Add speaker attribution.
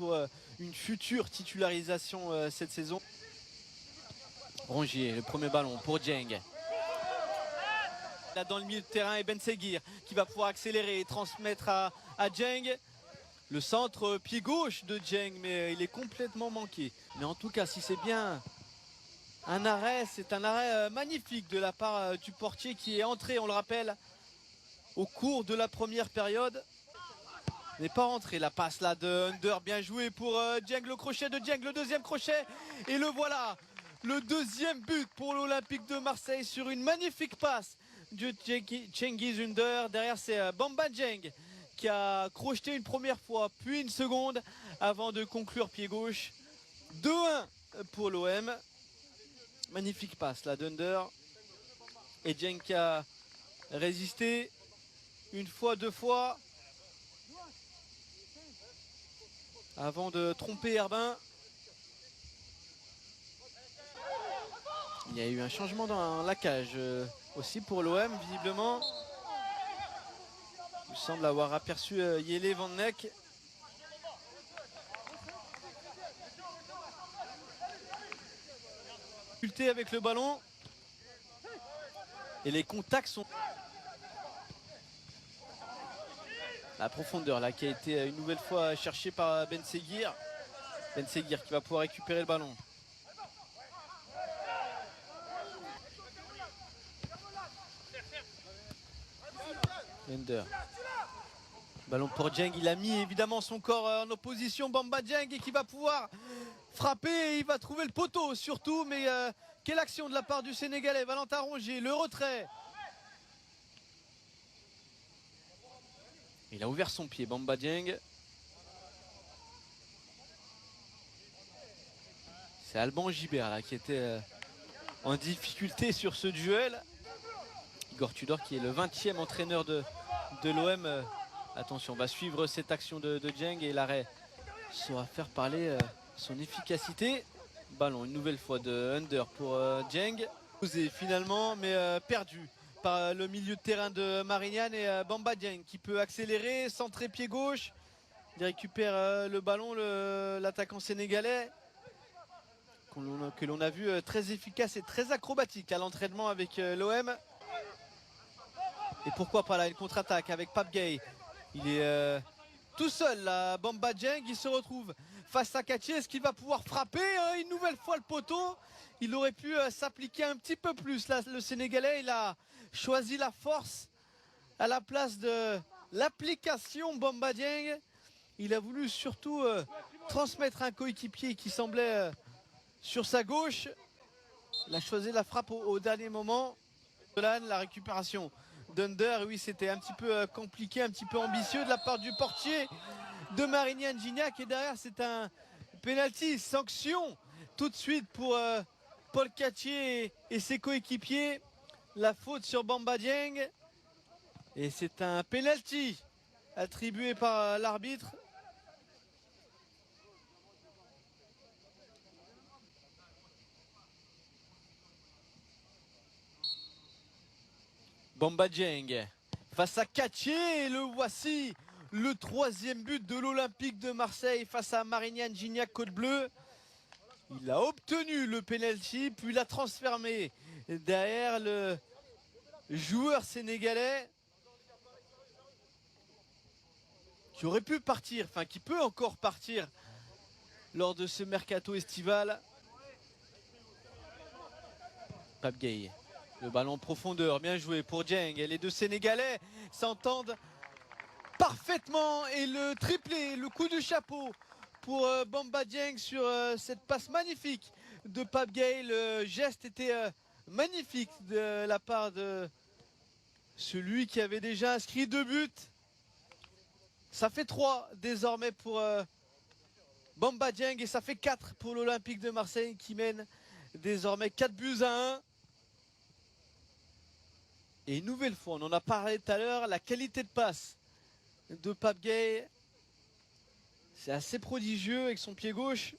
Speaker 1: pour une future titularisation cette saison. Rongier, le premier ballon pour Dieng. Là dans le milieu de terrain et Ben Seguir qui va pouvoir accélérer et transmettre à Dieng. Le centre pied gauche de Dieng, mais il est complètement manqué. Mais en tout cas, si c'est bien un arrêt, c'est un arrêt magnifique de la part du portier qui est entré, on le rappelle, au cours de la première période. N'est pas rentré, la passe là de Under, bien joué pour Dieng, le crochet de Dieng, le deuxième crochet, et le voilà, le deuxième but pour l'Olympique de Marseille sur une magnifique passe de Cengiz Under. Derrière c'est Bamba Dieng qui a crocheté une première fois, puis une seconde, avant de conclure pied gauche. 2-1 pour l'OM. Magnifique passe là d'Under. Et Dieng qui a résisté une fois, deux fois, avant de tromper Herbin. Il y a eu un changement dans la cage aussi pour l'OM, visiblement. Il semble avoir aperçu Jelle Van Nek. Difficulté avec le ballon. Et les contacts sont... La profondeur là qui a été une nouvelle fois cherchée par Ben Seguir. Ben Seguir qui va pouvoir récupérer le ballon. Under. Ballon pour Dieng, il a mis évidemment son corps en opposition, Bamba Dieng, et qui va pouvoir frapper, et il va trouver le poteau surtout, mais quelle action de la part du Sénégalais, Valentin Rongier, le retrait. Il a ouvert son pied, Bamba Dieng. C'est Alban Gibert là qui était en difficulté sur ce duel. Igor Tudor qui est le 20e entraîneur de l'OM. Attention, on va suivre cette action de Dieng et l'arrêt saura faire parler son efficacité. Ballon une nouvelle fois de Under pour Dieng. Posé finalement, mais perdu par le milieu de terrain de Marignane et Bamba Dieng qui peut accélérer, centrer pied gauche. Il récupère le ballon, l'attaquant sénégalais que l'on a vu très efficace et très acrobatique à l'entraînement avec l'OM. Et pourquoi pas là une contre-attaque avec Pape Gueye. Il est tout seul là, Bamba Dieng, il se retrouve face à Katché. Est-ce qu'il va pouvoir frapper une nouvelle fois le poteau? Il aurait pu s'appliquer un petit peu plus là, le Sénégalais. Il a choisi la force à la place de l'application. Bamba Dieng, il a voulu surtout transmettre un coéquipier qui semblait sur sa gauche. Il a choisi la frappe au dernier moment. La récupération d'Under, oui, c'était un petit peu compliqué, un petit peu ambitieux de la part du portier de Marignane Gignac. Et derrière, c'est un penalty, sanction tout de suite pour Paul Katché et ses coéquipiers. La faute sur Bamba Dieng. Et c'est un penalty attribué par l'arbitre. Bamba Dieng face à Katché, et le voici, le troisième but de l'Olympique de Marseille face à Marignane Gignac Côte Bleue. Il a obtenu le penalty, puis l'a transformé derrière le joueur sénégalais qui aurait pu partir, enfin qui peut encore partir lors de ce mercato estival. Pape Gueye. Le ballon en profondeur, bien joué pour Dieng. Et les deux Sénégalais s'entendent parfaitement. Et le triplé, le coup de chapeau pour Bamba Dieng sur cette passe magnifique de Pape Gueye. Le geste était magnifique de la part de celui qui avait déjà inscrit 2 buts. Ça fait 3 désormais pour Bamba Dieng et ça fait 4 pour l'Olympique de Marseille qui mène désormais 4-1. Et une nouvelle fois, on en a parlé tout à l'heure, la qualité de passe de Pape Gueye, c'est assez prodigieux avec son pied gauche.